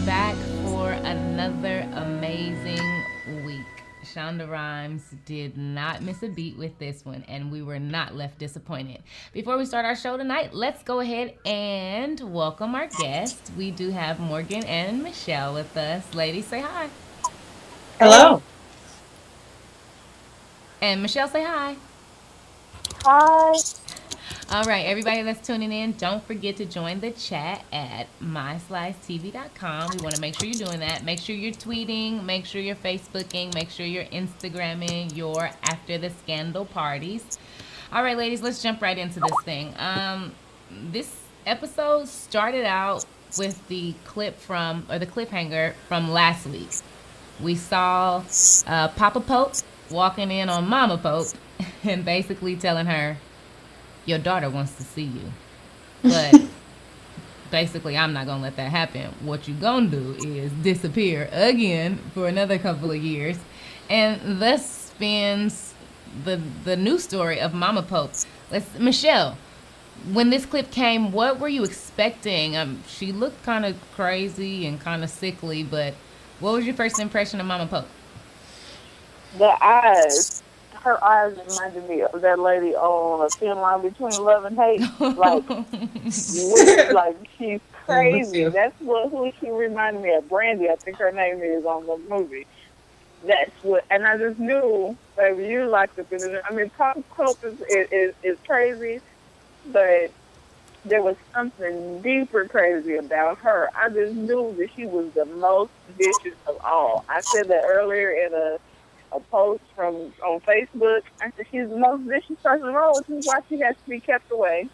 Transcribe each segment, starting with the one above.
back for another amazing week. Shonda Rhimes did not miss a beat with this one, and we were not left disappointed. Before we start our show tonight, let's go ahead and welcome our guests. We do have Morgan and Michelle with us. Ladies, say hi. Hello. And Michelle, say hi. Hi. All right, everybody that's tuning in, don't forget to join the chat at myslicetv.com. We want to make sure you're doing that. Make sure you're tweeting, make sure you're Facebooking, make sure you're Instagramming your after the scandal parties. All right, ladies, let's jump right into this thing. This episode started out with the the cliffhanger from last week. We saw Papa Pope walking in on Mama Pope and basically telling her, your daughter wants to see you. But basically, I'm not going to let that happen. What you going to do is disappear again for another couple of years. And thus spins the news story of Mama Pope. Michelle, when this clip came, what were you expecting? She looked kind of crazy and kind of sickly, but what was your first impression of Mama Pope? The eyes. Her eyes reminded me of that lady on A Thin Line Between Love and Hate. Like she's crazy. Lucia. That's who she reminded me of. Brandy, I think her name is on the movie. That's what, and I just knew, baby, you like the. I mean, Pop Pope is crazy, but there was something deeper crazy about her. I just knew that she was the most vicious of all. I said that earlier in a post on Facebook. I said she's the most vicious person of all, which is why she has to be kept away.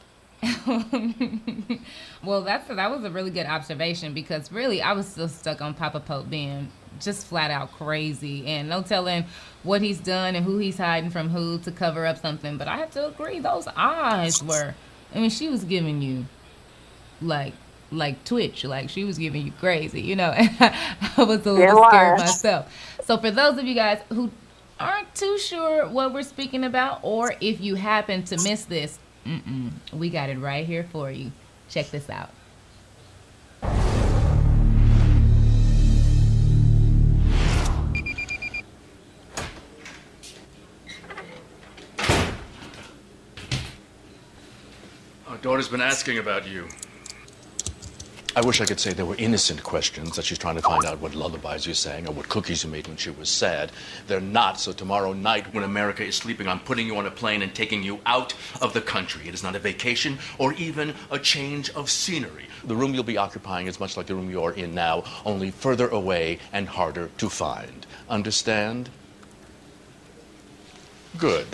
Well, that was a really good observation because really I was still stuck on Papa Pope being just flat out crazy and no telling what he's done and who he's hiding from who to cover up something. But I have to agree, those eyes were. I mean, she was giving you like Twitch, like she was giving you crazy, you know. And I was a little scared myself. So for those of you guys who aren't too sure what we're speaking about, or if you happen to miss this, we got it right here for you. Check this out. Our daughter's been asking about you. I wish I could say they were innocent questions, that she's trying to find out what lullabies you sang or what cookies you made when she was sad. They're not, so tomorrow night, when America is sleeping, I'm putting you on a plane and taking you out of the country. It is not a vacation or even a change of scenery. The room you'll be occupying is much like the room you're in now, only further away and harder to find. Understand? Good.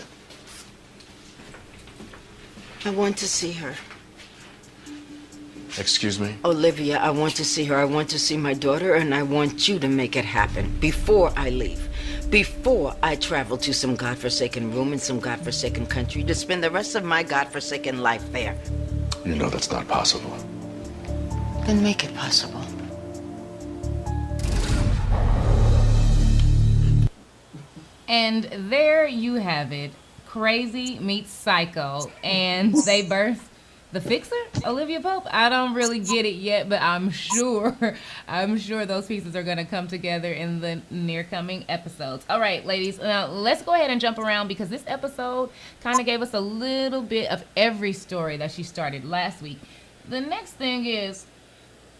I want to see her. Excuse me? Olivia, I want to see her. I want to see my daughter, and I want you to make it happen before I leave. Before I travel to some godforsaken room in some godforsaken country to spend the rest of my godforsaken life there. You know that's not possible. Then make it possible. And there you have it. Crazy meets Psycho. And they birth the fixer, Olivia Pope. I don't really get it yet, but I'm sure those pieces are going to come together in the near coming episodes. All right, ladies, now let's go ahead and jump around because this episode kind of gave us a little bit of every story that she started last week. The next thing is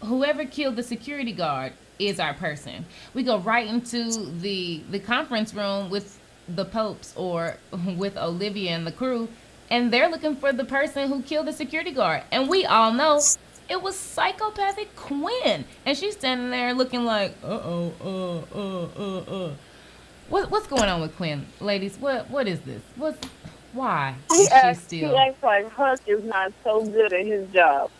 whoever killed the security guard is our person. We go right into the conference room with the Popes or with Olivia and the crew, and they're looking for the person who killed the security guard. And we all know it was psychopathic Quinn. And she's standing there looking like, What's going on with Quinn? Ladies, what is this? Why is she still... He acts like Huck is not so good at his job.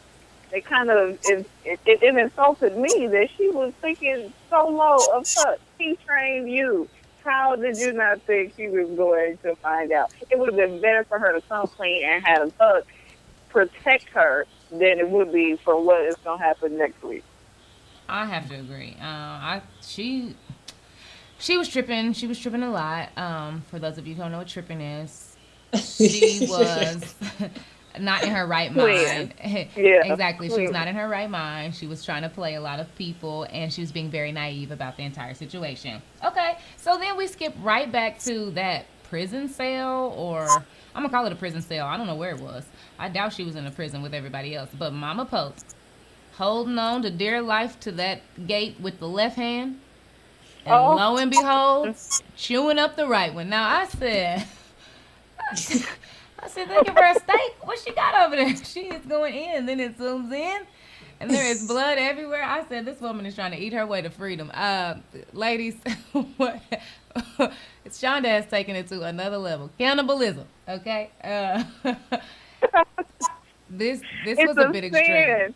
It kind of, it insulted me that she was thinking so low of Huck. He trained you. How did you not think she was going to find out? It would have been better for her to come clean and have Huck protect her than it would be for what is going to happen next week. I have to agree. She was tripping. She was tripping a lot. For those of you who don't know what tripping is, she was not in her right Twin. mind. Yeah. Exactly. She was Twin. not in her right mind. She was trying to play a lot of people, and she was being very naive about the entire situation. Okay, so then we skip right back to that prison cell, or I'm gonna call it a prison cell. I don't know where it was. I doubt she was in a prison with everybody else. But Mama Pope holding on to dear life to that gate with the left hand, and Oh. lo and behold, chewing up the right one. Now I said, thinking for a steak. What she got over there? She is going in. Then it zooms in, and there is blood everywhere. I said, this woman is trying to eat her way to freedom. Ladies, what? Shonda has taken it to another level. Cannibalism. Okay. This It's was a a bit extreme.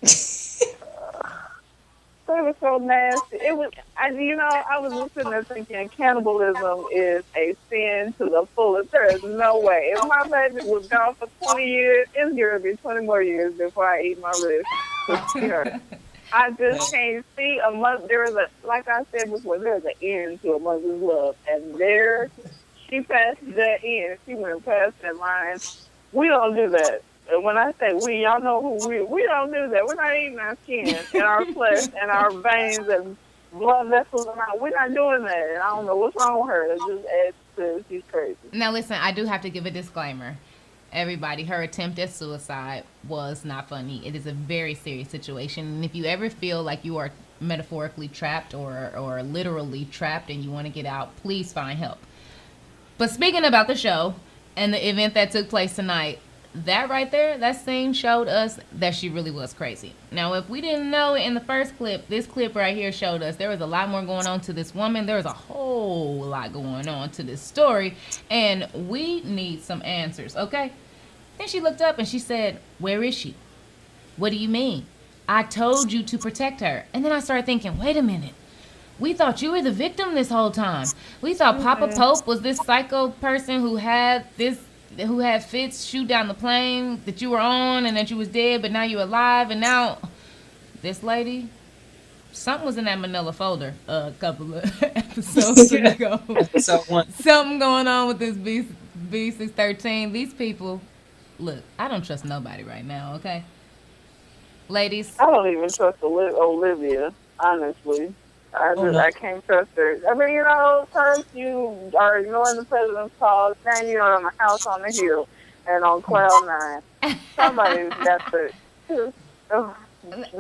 sin. That was so nasty. It was, I was listening there thinking cannibalism is a sin to the fullest. There is no way. If my baby was gone for 20 years, it's going to be 20 more years before I eat my ribs to see her. I just can't see a mother. Like I said before, there's an end to a mother's love. And there, she passed that end. She went past that line. We don't do that. And when I say we, y'all know who we don't do that. We're not eating our skin and our flesh and our veins and blood vessels. We're not doing that. And I don't know what's wrong with her. It just adds to she's crazy. Now, listen, I do have to give a disclaimer. Everybody, her attempt at suicide was not funny. It is a very serious situation. And if you ever feel like you are metaphorically trapped or literally trapped and you want to get out, please find help. But speaking about the show and the event that took place tonight, that right there, that scene showed us that she really was crazy. Now, if we didn't know in the first clip, this clip right here showed us there was a lot more going on to this woman. There was a whole lot going on to this story, and we need some answers, okay? Then she looked up and she said, "Where is she? What do you mean? I told you to protect her." And then I started thinking, wait a minute. We thought you were the victim this whole time. We thought Papa Pope was this psycho person who had fits, shoot down the plane that you were on and that you was dead, but now you're alive. And now this lady, something was in that manila folder a couple of episodes ago. Episode 1. Something going on with this B613. These people, look, I don't trust nobody right now, okay? Ladies. I don't even trust Olivia, honestly. I can't trust her. I mean, first you are ignoring the president's calls, then you're on the house on the hill and on cloud 9. Somebody's got to.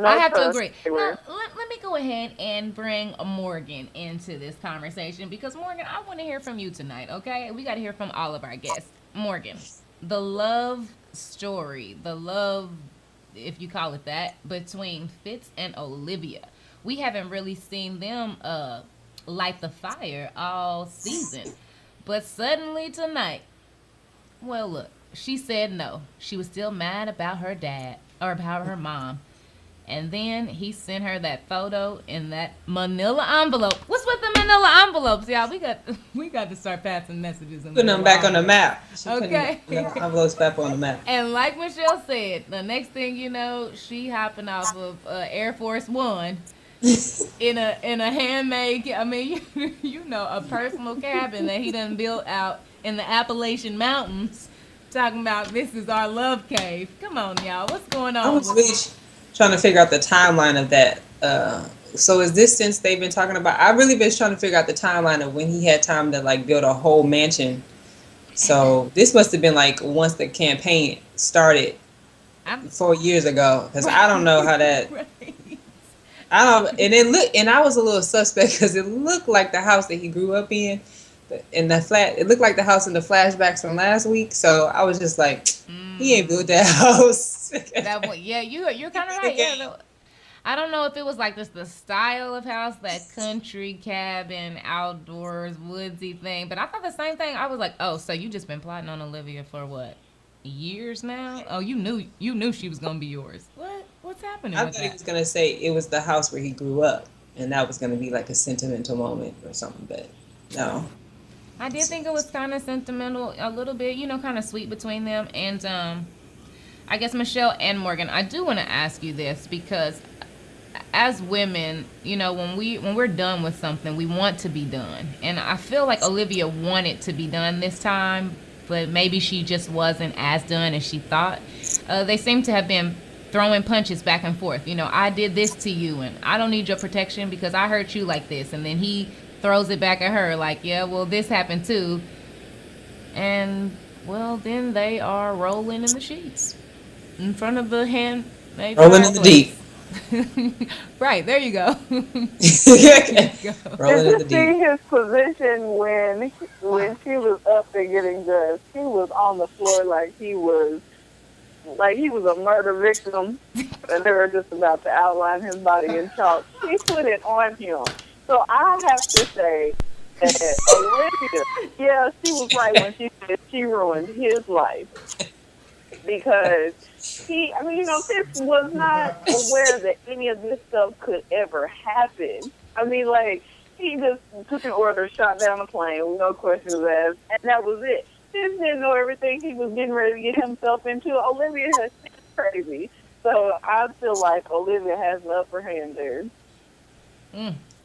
I have to agree. Now, let me go ahead and bring Morgan into this conversation because, Morgan, I want to hear from you tonight, okay? We got to hear from all of our guests. Morgan, the love story, if you call it that, between Fitz and Olivia. We haven't really seen them light the fire all season. But suddenly tonight, well, look, she said no. She was still mad about her dad, or about her mom. And then he sent her that photo in that manila envelope. What's with the manila envelopes, y'all? We got to start passing messages. Putting them back on the map. Okay. Envelopes back on the map. And like Michelle said, the next thing you know, she hopping off of Air Force One in a handmade, a personal cabin that he done built out in the Appalachian Mountains, talking about this is our love cave. Come on, y'all. What's going on? I was really trying to figure out the timeline of that. So is this since they've been talking about? I've really been trying to figure out the timeline of when he had time to build a whole mansion. So this must have been once the campaign started 4 years ago, because I don't know how that. Right. And I was a little suspect because it looked like the house that he grew up in the flat. It looked like the house in the flashbacks from last week. So I was just like, he ain't built that house. You're kind of right. Yeah, I don't know if it was the style of house, that country cabin, outdoors, woodsy thing. But I thought the same thing. I was like, oh, so you just been plotting on Olivia for what, years now? Oh, you knew she was gonna be yours. What's happening? I thought he was gonna say it was the house where he grew up, and that was gonna be like a sentimental moment or something. But no. I did think it was kind of sentimental, a little bit, kind of sweet between them. And I guess Michelle and Morgan, I do want to ask you this because as women, when we're done with something, we want to be done. And I feel like Olivia wanted to be done this time, but maybe she just wasn't as done as she thought. They seem to have been throwing punches back and forth. I did this to you, and I don't need your protection because I hurt you like this. And then he throws it back at her like, yeah, well, this happened too. And, well, then they are rolling in the sheets in front of the handmade Rolling in the deep. Right, there you go. Rolling in the Did you see deep. his position when she was up there getting dressed? He was on the floor like he was a murder victim, and they were just about to outline his body in chalk. She put it on him. So I have to say that Olivia, yeah, she was right when she said she ruined his life. Because Fitz was not aware that any of this stuff could ever happen. He just took an order, shot down a plane with no questions asked, and that was it. Fitz didn't know everything he was getting ready to get himself into. Olivia has been crazy. So I feel like Olivia has an upper hand there.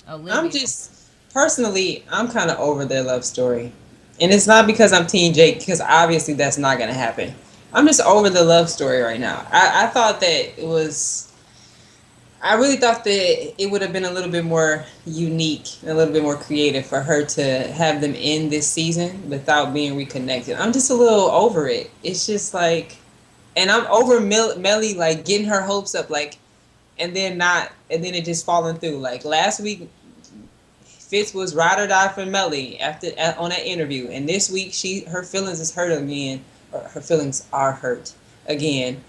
Olivia. I'm kind of over their love story. And it's not because I'm Team Jake, because obviously that's not going to happen. I'm just over the love story right now. I really thought that it would have been a little bit more unique, a little bit more creative for her to have them end this season without being reconnected. I'm just a little over it. It's just like, and I'm over Melly, like getting her hopes up, like, and then it just falling through. Like last week, Fitz was ride or die for Melly on that interview, and this week her feelings is hurt again. Or her feelings are hurt again.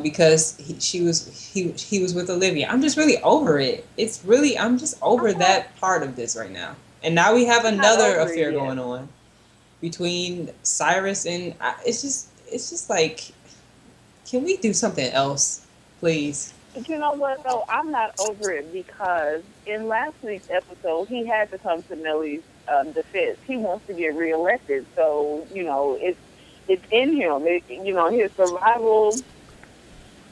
Because he was with Olivia. I'm just really over it. I'm just over that part of this right now. And now we have another affair going on between Cyrus and it's just like, can we do something else, please? But you know what, though? I'm not over it because in last week's episode, he had to come to Millie's defense. He wants to get reelected, so it's in him. His survival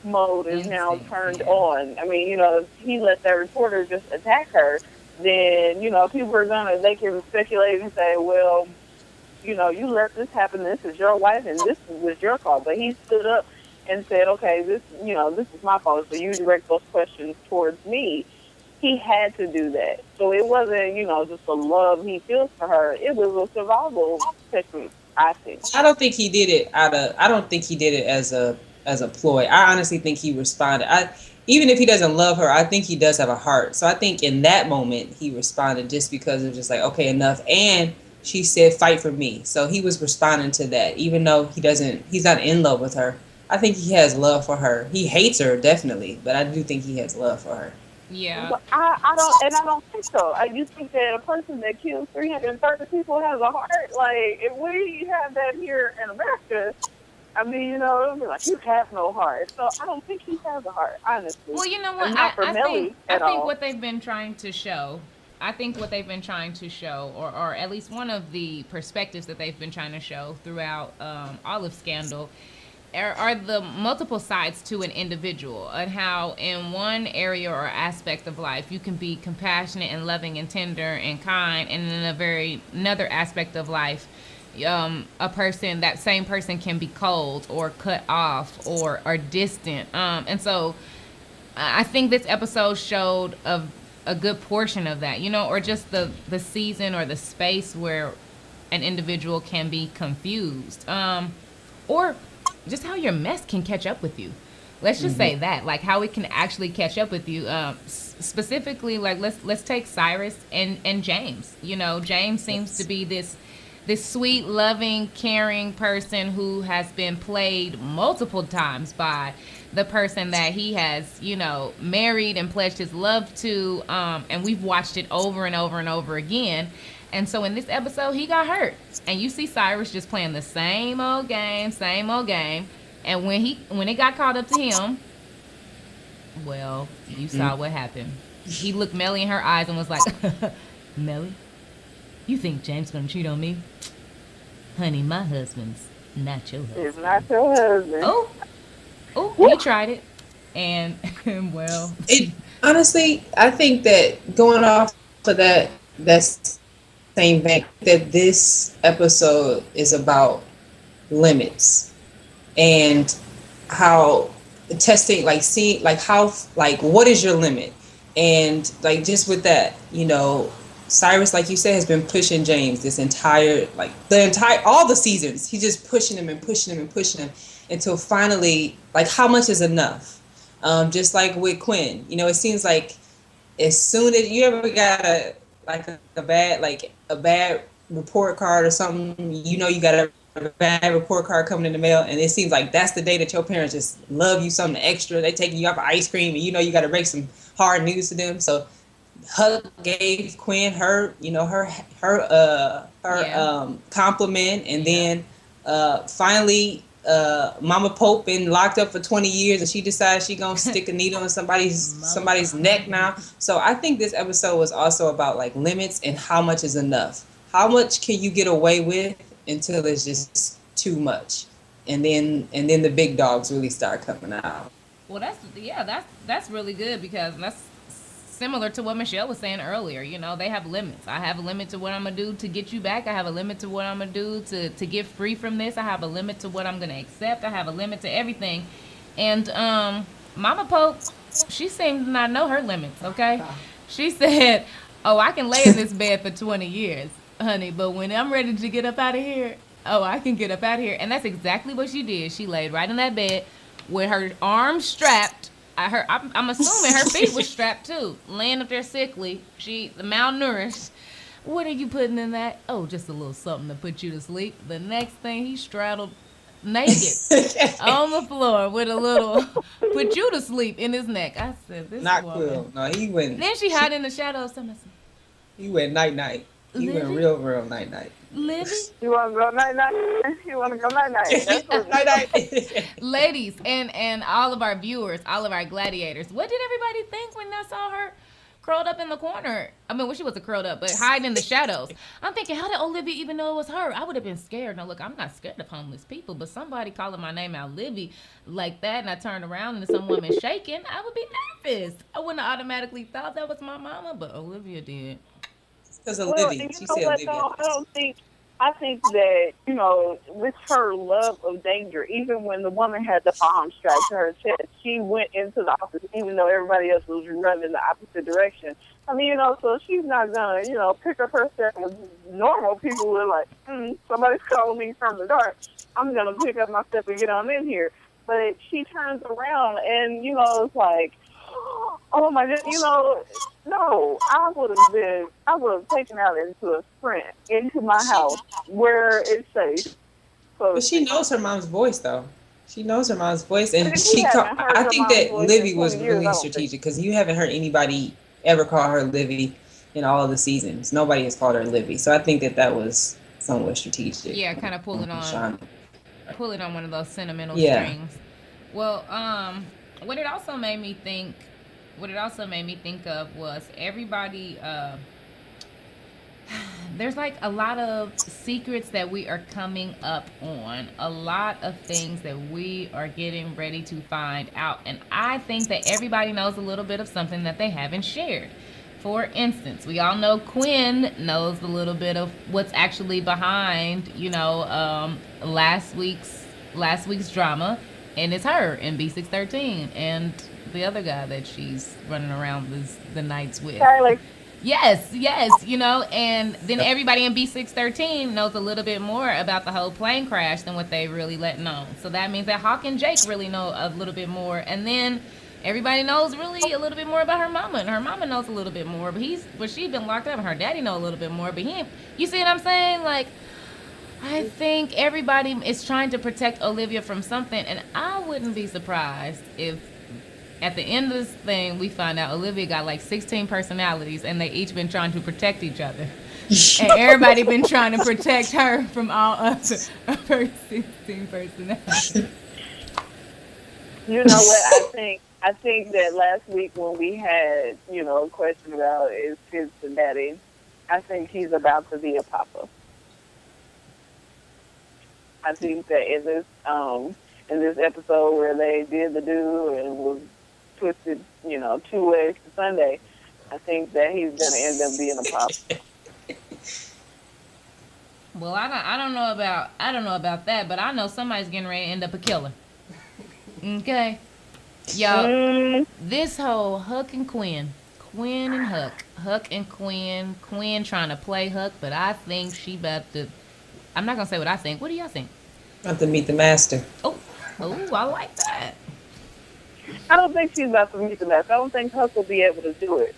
mode is now turned on. If he let that reporter just attack her, then, people are they can speculate and say, well, you let this happen, this is your wife, and this was your fault. But he stood up and said, okay, this is my fault, so you direct those questions towards me. He had to do that. So it wasn't, just the love he feels for her. It was a survival technique, I think. I don't think he did it as a ploy. I honestly think he responded. Even if he doesn't love her, I think he does have a heart. So I think in that moment he responded just because it was just like, okay, enough. And she said, fight for me. So he was responding to that, even though he's not in love with her. I think he has love for her. He hates her, definitely, but I do think he has love for her. Yeah. But I don't think so. I just think that a person that kills 330 people has a heart. Like, if we have that here in America, it'll be like, you have no heart. So I don't think he has a heart, honestly. Well, you know what? I think what they've been trying to show, or at least one of the perspectives that they've been trying to show throughout all of Scandal, are the multiple sides to an individual, and how in one area or aspect of life you can be compassionate and loving and tender and kind, and in another aspect of life, that same person can be cold or cut off or distant. And so I think this episode showed a good portion of that, or just the season or the space where an individual can be confused, or just how your mess can catch up with you. Let's just say that, like how it can actually catch up with you. Specifically, like let's take Cyrus and James. James seems to be this sweet, loving, caring person who has been played multiple times by the person that he has, married and pledged his love to. And we've watched it over and over and over again. And so in this episode, he got hurt. And you see Cyrus just playing the same old game. And when it got caught up to him, well, you saw what happened. He looked Melly in her eyes and was like, Melly, you think James gonna cheat on me? Honey, my husband's not your husband. It's not your husband. Oh, he tried it. And, well. Honestly, I think that going off of that's same vein, that this episode is about limits and how testing, like seeing, like how, like what is your limit, and like just with that, Cyrus, like you said, has been pushing James this entire, like all the seasons. He's just pushing him and pushing him and pushing him until finally, like, how much is enough? Just like with Quinn, it seems like as soon as you ever got a bad report card or something, you got a bad report card coming in the mail, and it seems like that's the day that your parents just love you something extra. They taking you out for ice cream, and you got to break some hard news to them. So Huck gave Quinn her compliment, and then finally Mama Pope been locked up for 20 years, and she decides she gonna stick a needle in somebody's neck now. So I think this episode was also about like limits and how much is enough. How much can you get away with until it's just too much, and then the big dogs really start coming out. Well, that's really good, because that's similar to what Michelle was saying earlier. They have limits. I have a limit to what I'm gonna do to get you back. I have a limit to what I'm gonna do to get free from this. I have a limit to what I'm gonna accept. I have a limit to everything. And Mama Pope, she seemed to not know her limits. Okay, she said, "Oh, I can lay in this bed for 20 years, honey, but when I'm ready to get up out of here, oh, I can get up out of here." And that's exactly what she did. She laid right in that bed with her arms strapped. I'm assuming her feet were strapped too, laying up there sickly. The malnourished. What are you putting in that? Oh, just a little something to put you to sleep. The next thing, he straddled naked on the floor with a little put you to sleep in his neck. I said, this not woman. Quill. No, he went. Then she hid in the shadows. He went night. He went real night. Livy? You want to go night? You want to go night? Night. Ladies, and all of our viewers, all of our gladiators, what did everybody think when they saw her curled up in the corner? I mean, well, she wasn't curled up, but hiding in the shadows. I'm thinking, how did Olivia even know it was her? I would have been scared. Now, look, I'm not scared of homeless people, but somebody calling my name out, Livy, like that, and I turned around and some woman shaking, I would be nervous. I wouldn't have automatically thought that was my mama, but Olivia did. Because of Livy. She said Livy. I think that, with her love of danger, even when the woman had the bomb strapped to her chest, she went into the office, even though everybody else was running in the opposite direction. I mean, so she's not going to, pick up her step as normal people were like, somebody's calling me from the dark. I'm going to pick up my step and get on in here. But she turns around and, it's like, oh my God, no, I would have taken out into a sprint into my house where it's safe. But she knows her mom's voice, though. She knows her mom's voice, and I think that Livy was really strategic, because you haven't heard anybody ever call her Livy in all of the seasons. Nobody has called her Livy, so I think that was somewhat strategic. Yeah, kind of pull it on one of those sentimental strings. Well, what it also made me think of was everybody. There's like a lot of secrets that we are coming up on, a lot of things that we are getting ready to find out, and I think that everybody knows a little bit of something that they haven't shared. For instance, we all know Quinn knows a little bit of what's actually behind, last week's drama, and it's her in B613 and the other guy that she's running around the nights with. Charlie. Yes, and then everybody in B613 knows a little bit more about the whole plane crash than what they really let know. So that means that Hawk and Jake really know a little bit more, and then everybody knows really a little bit more about her mama, and her mama knows a little bit more, but she's been locked up, and her daddy know a little bit more, but you see what I'm saying? Like, I think everybody is trying to protect Olivia from something, and I wouldn't be surprised if at the end of this thing we find out Olivia got like 16 personalities, and they each been trying to protect each other. And everybody been trying to protect her from all other of her 16 personalities. You know what? I think that last week when we had, a question about is kids and daddy, I think he's about to be a papa. I think that in this episode where they did the do and was twisted, 2 ways to Sunday, I think that he's going to end up being a papa. Well, I don't know about that, but I know somebody's getting ready to end up a killer. Okay, yo, Mm, this whole Huck and Quinn and Huck and Quinn trying to play Huck, but I think she about to. I'm not gonna say what I think. What do y'all think? Have to meet the master. Oh, I like that. I don't think she's about to meet the best. I don't think Huck will be able to do it.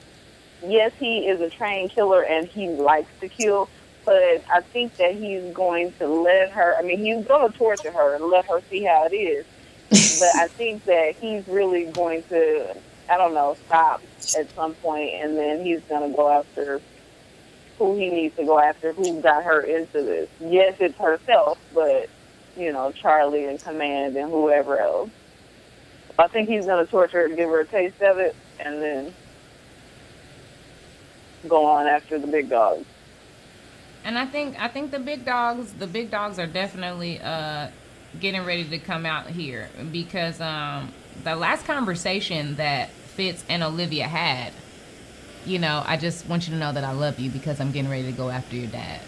Yes, he is a trained killer and he likes to kill, but I think that he's going to let her. I mean, he's going to torture her and let her see how it is. But I think that he's really going to, I don't know, stop at some point, and then he's going to go after who he needs to go after, who got her into this. Yes, it's herself, but, Charlie and Command and whoever else. I think he's going to torture her to give her a taste of it, and then go on after the big dogs. And I think the big dogs are definitely getting ready to come out here because the last conversation that Fitz and Olivia had, I just want you to know that I love you because I'm getting ready to go after your dad.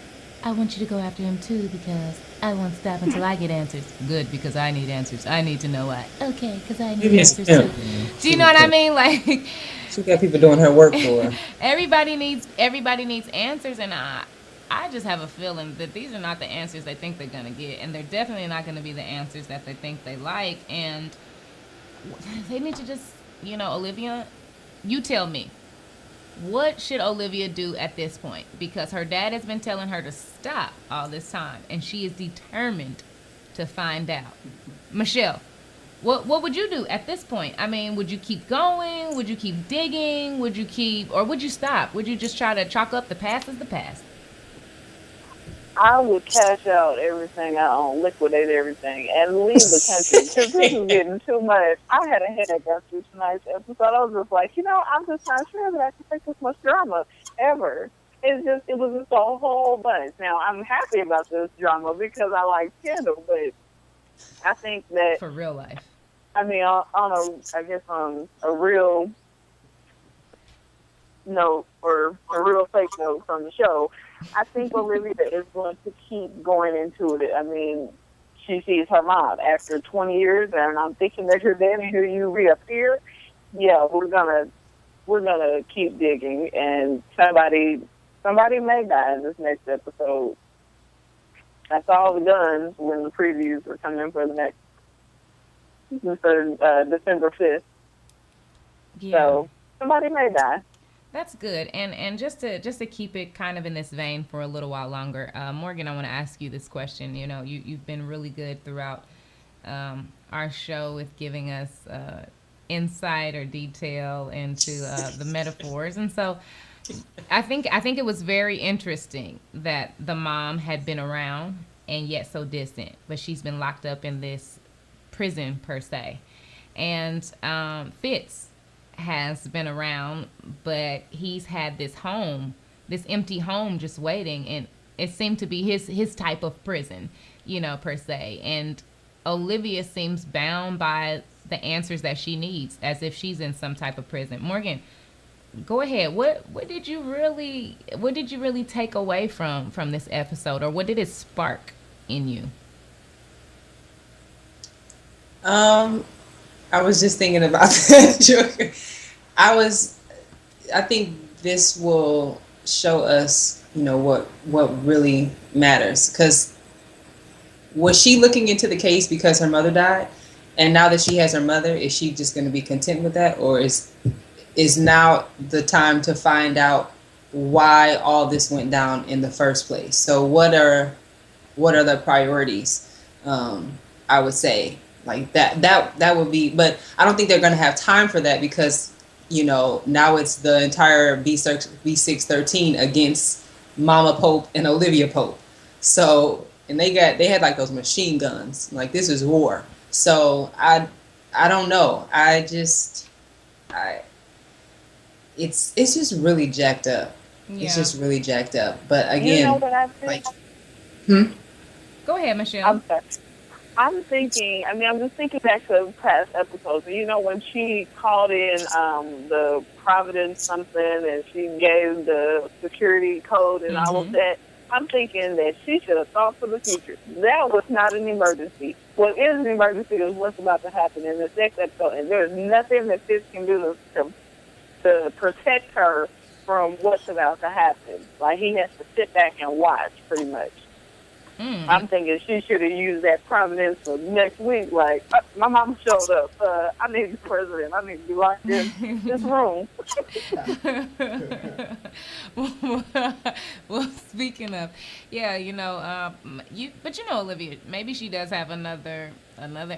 I want you to go after him too because I won't stop until I get answers. Good, because I need answers. I need to know why. Okay, because I need answers too. Do you know what I mean? Like, She got people doing her work for her. everybody needs answers, and I just have a feeling that these are not the answers they think they're gonna get, and they're definitely not gonna be the answers that they think they like, and they need to just, Olivia, you tell me. What should Olivia do at this point? Because her dad has been telling her to stop all this time, and she is determined to find out. Michelle, what would you do at this point? I mean, would you keep going? Would you keep digging? Or would you stop? Would you just try to chalk up the past as the past? I would cash out everything I own, liquidate everything, and leave the country because this is getting too much. I had a headache after tonight's episode. I was just like, I'm just not sure that I can take this much drama ever. It was just a whole bunch. Now, I'm happy about this drama because I like Kendall, but I think that, For real life. I mean, on a real note or a real fake note from the show, I think Olivia is going to keep going into it. I mean, she sees her mom after 20 years, and I'm thinking that your daddy, who you reappear, yeah, we're gonna keep digging, and somebody may die in this next episode. I saw the guns when the previews were coming for December 5th. Yeah. So somebody may die. That's good. And just to keep it kind of in this vein for a little while longer, Morgan, I want to ask you this question. You've been really good throughout our show with giving us insight or detail into the metaphors, and so I think it was very interesting that the mom had been around and yet so distant, but she's been locked up in this prison per se, and Fitz has been around, but he's had this empty home just waiting, and it seemed to be his type of prison, per se. And Olivia seems bound by the answers that she needs, as if she's in some type of prison. Morgan, go ahead. What did you really take away from this episode, or what did it spark in you? I was just thinking about that joke. I think this will show us, what really matters. Because was she looking into the case because her mother died? And now that she has her mother, is she just going to be content with that? Or is now the time to find out why all this went down in the first place? So what are the priorities? I would say. Like that would be, but I don't think they're going to have time for that because, now it's the entire B613 against Mama Pope and Olivia Pope. So, and they had like those machine guns. Like, this is war. So I don't know. It's just really jacked up. Yeah. It's just really jacked up. But again, you know what I think? Go ahead, Michelle. I'm sorry. I'm just thinking back to past episodes. When she called in the Providence something and she gave the security code and all of that, I'm thinking that she should have thought for the future. That was not an emergency. What is an emergency is what's about to happen in the next episode, and there's nothing that Fitz can do to protect her from what's about to happen. Like, he has to sit back and watch, pretty much. I'm thinking she should have used that providence for next week. Like, my mom showed up. I need the president. I need to be locked in this room. Well, speaking of, yeah, but Olivia, maybe she does have another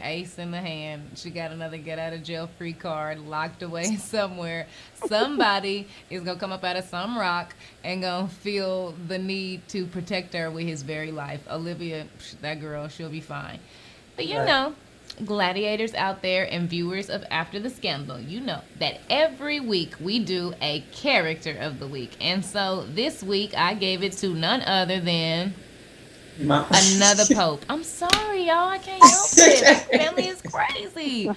ace in the hand. She got another get out of jail free card locked away somewhere. Somebody is gonna come up out of some rock and gonna feel the need to protect her with his very life. Olivia, that girl, she'll be fine. But gladiators out there and viewers of After the Scandal, you know that every week we do a character of the week. And so this week I gave it to none other than another Pope. I'm sorry, y'all. I can't help it. My family is crazy.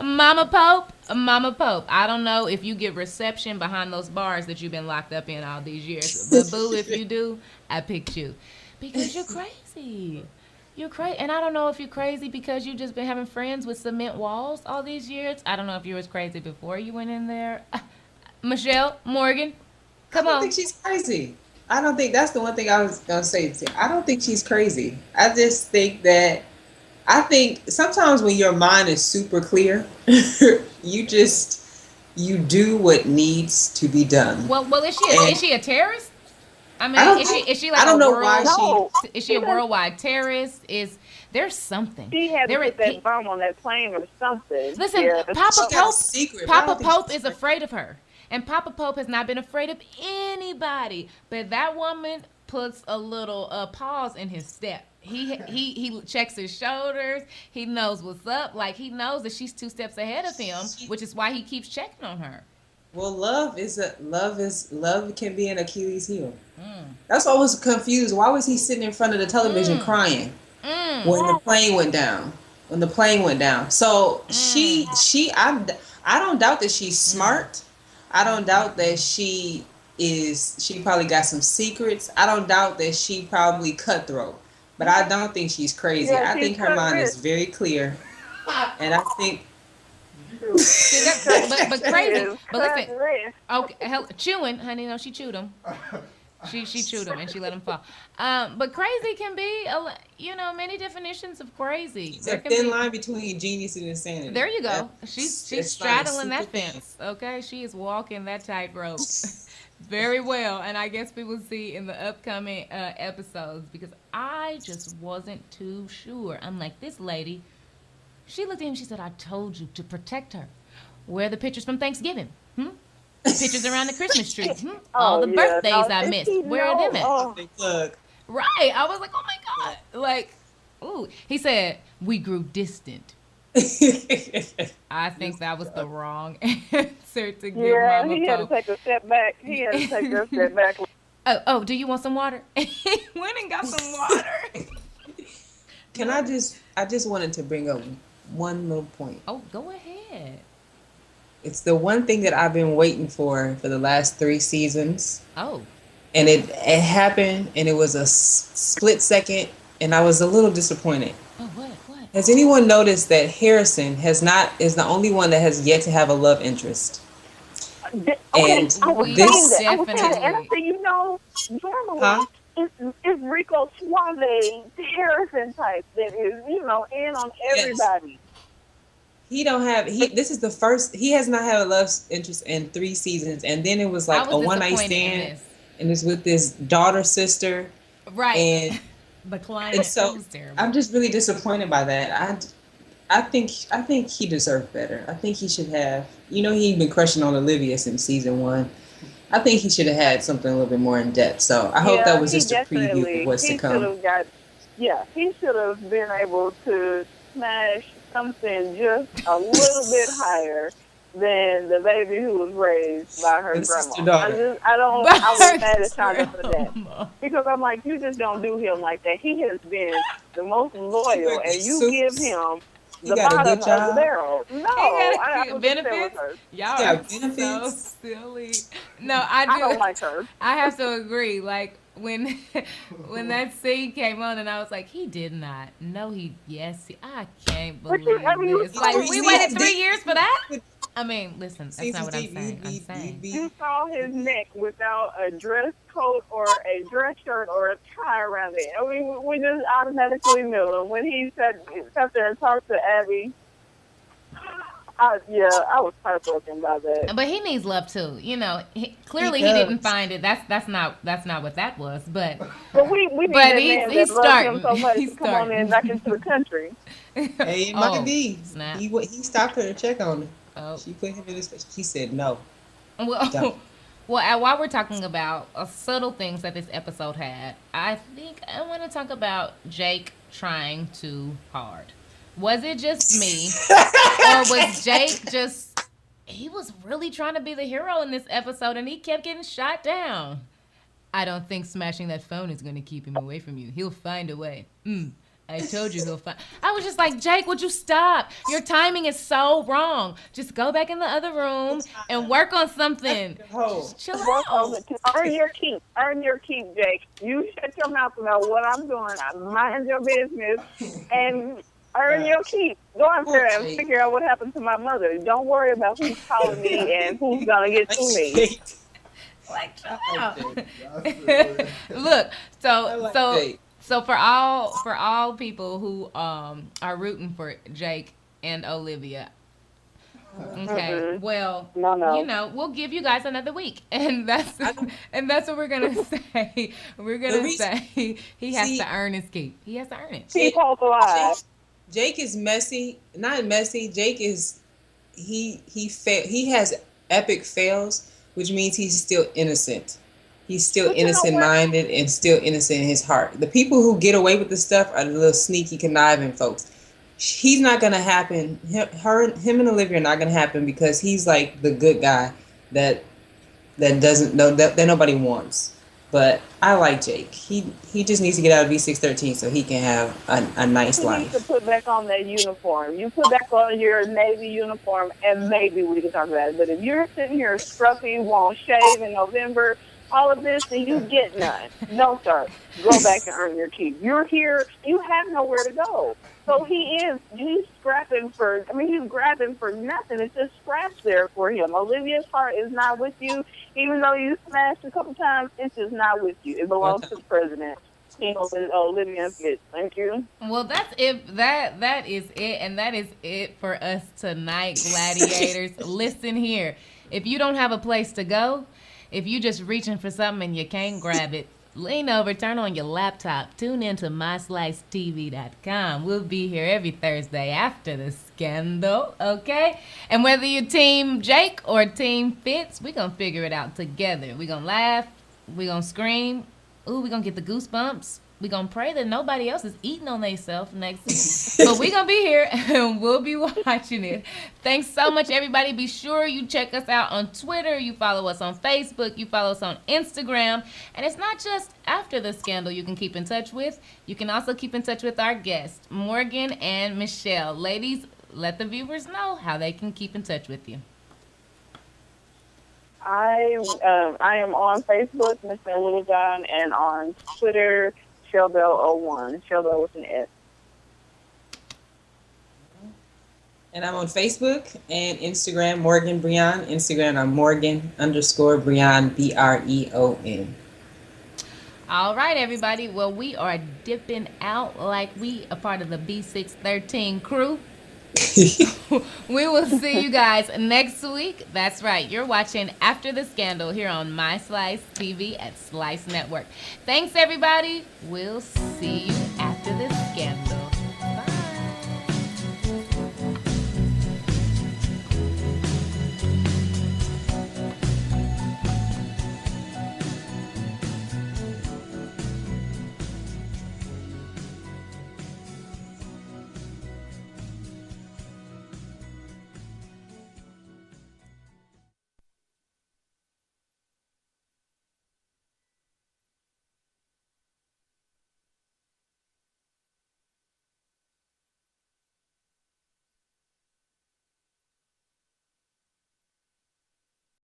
Mama Pope. I don't know if you get reception behind those bars that you've been locked up in all these years. But boo, if you do, I picked you. Because you're crazy. You're crazy. And I don't know if you're crazy because you've just been having friends with cement walls all these years. I don't know if you was crazy before you went in there. Michelle, Morgan, come on. I don't think she's crazy. I don't think that's the one thing I was going to say. I don't think she's crazy. I just think that sometimes when your mind is super clear, you do what needs to be done. Well, is she a terrorist? I mean, is she like is she a worldwide terrorist? There's something. She had to put that bomb on that plane or something. Listen, Papa Pope is afraid of her. And Papa Pope has not been afraid of anybody. But that woman puts a little pause in his step. He checks his shoulders. He knows what's up. Like, he knows that she's 2 steps ahead of him, which is why he keeps checking on her. Well, love can be an Achilles heel. That's why I was confused. Why was he sitting in front of the television crying when the plane went down? So I don't doubt that she's smart. I don't doubt that she probably got some secrets. I don't doubt that she probably cutthroat. But I don't think she's crazy. Yeah, I think her mind is very clear. And I think but crazy. But listen, okay, chewing, honey. No, she chewed him. She chewed him and she let him fall. But crazy can be, many definitions of crazy. It's a thin line between genius and insanity. There you go. She's straddling that fence. Okay, she is walking that tightrope very well, and I guess we will see in the upcoming episodes because I just wasn't too sure. I'm like, this lady. She looked at him. She said, "I told you to protect her. Where are the pictures from Thanksgiving? Pictures around the Christmas tree. All the birthdays I missed. Where are them at?" Right. I was like, "Oh my God!" Like, ooh. He said, "We grew distant." I think that was the wrong answer to give Mama Pope. He had to take a step back. Oh, do you want some water? He went and got some water. Can I just wanted to bring up one little point. Oh, go ahead. It's the one thing that I've been waiting for the last 3 seasons. Oh. And it happened, and it was a split second, and I was a little disappointed. Oh, what? Has anyone noticed that Harrison is the only one that has yet to have a love interest? Okay, I was saying that. And I said, normally it's Rico Suave, Harrison type that is, in on everybody. Yes. This is the first, he has not had a love interest in 3 seasons, and then it was like a one-night stand, and it's with his daughter sister. Right. And the client so was terrible. I'm just really disappointed by that. I think he deserved better. I think he should have, he'd been crushing on Olivia since season 1. I think he should have had something a little bit more in depth. So I hope that was just a preview of what's to come. He should have been able to smash something just a little bit higher than the baby who was raised by her grandma. I was mad at Shonda for that. Because I'm like, you just don't do him like that. He has been the most loyal, and you give him the bottom of the barrel. No, I got benefits. Y'all are so silly. No, I do. I don't like her. I have to agree. Like, when when that scene came on, and I was like, he did not. No, I can't But believe this. Like, we waited 3 years for that? I mean, listen, that's not what I'm saying. I'm saying. you saw his neck without a dress coat or a dress shirt or a tie around it. I mean, we just automatically knew. When he sat there and talked to Abby, I was heartbroken by that. But he needs love too. You know, clearly he didn't find it. That's not what that was. But we need that man that loves him so much to come on in back into the country. Hey, Mike D. Snap. He stopped her to check on her. Oh. She put him in his face. She said no. Well, while we're talking about subtle things that this episode had, I think I want to talk about Jake trying too hard. Was it just me? Or was Jake he was really trying to be the hero in this episode and he kept getting shot down? I don't think smashing that phone is going to keep him away from you. He'll find a way. I told you he'll find. I was just like, Jake, would you stop? Your timing is so wrong. Just go back in the other room and work on something. Just chill out. Earn your keep. Earn your keep, Jake. You shut your mouth about what I'm doing. I mind your business and earn your keep. Go out there and figure out what happened to my mother. Don't worry about who's calling me and who's gonna get to me. Like, chill out. Look, so for all people who are rooting for Jake and Olivia, okay, well, you know, we'll give you guys another week, and that's what we're gonna say. We're gonna say he has to earn his keep. He has to earn it. Keep hope alive. Jake is messy, not messy. Jake is he has epic fails, which means he's still innocent. He's still innocent-minded and still innocent in his heart. The people who get away with this stuff are the little sneaky, conniving folks. He's not gonna happen. Him and Olivia are not gonna happen because he's like the good guy that doesn't know that nobody wants. But I like Jake. He just needs to get out of V613 so he can have a nice life. You need to put back on that uniform. You put back on your Navy uniform, and maybe we can talk about it. But if you're sitting here scruffy, won't shave in November, all of this, and you get none. No, sir. Go back and earn your keep. You're here. You have nowhere to go. So he's grabbing for nothing. It's just scraps there for him. Olivia's heart is not with you. Even though you smashed a couple times, it's just not with you. It belongs to the president. Olivia Fitz. Thank you. Well, that's it. That is it, and that is it for us tonight, gladiators. Listen here. If you don't have a place to go, if you just reaching for something and you can't grab it, lean over, turn on your laptop, tune in to myslicetv.com. We'll be here every Thursday after the scandal, okay? And whether you're Team Jake or Team Fitz, we're going to figure it out together. We're going to laugh. We're going to scream. Ooh, we're going to get the goosebumps. We're going to pray that nobody else is eating on themselves next week. But we're going to be here and we'll be watching it. Thanks so much, everybody. Be sure you check us out on Twitter. You follow us on Facebook. You follow us on Instagram. And it's not just after the scandal you can keep in touch with. You can also keep in touch with our guests, Morgan and Michelle. Ladies, let the viewers know how they can keep in touch with you. I am on Facebook, Mr. Littlejohn, and on Twitter, Shelbell01. Shelbell with an S. And I'm on Facebook and Instagram, Morgan Breon. Instagram, I'm Morgan_Breon, BREON. All right, everybody. Well, we are dipping out like we are part of the B613 crew. We will see you guys next week. That's right. You're watching After the Scandal here on My Slice TV at Slice Network. Thanks, everybody. We'll see you after the scandal.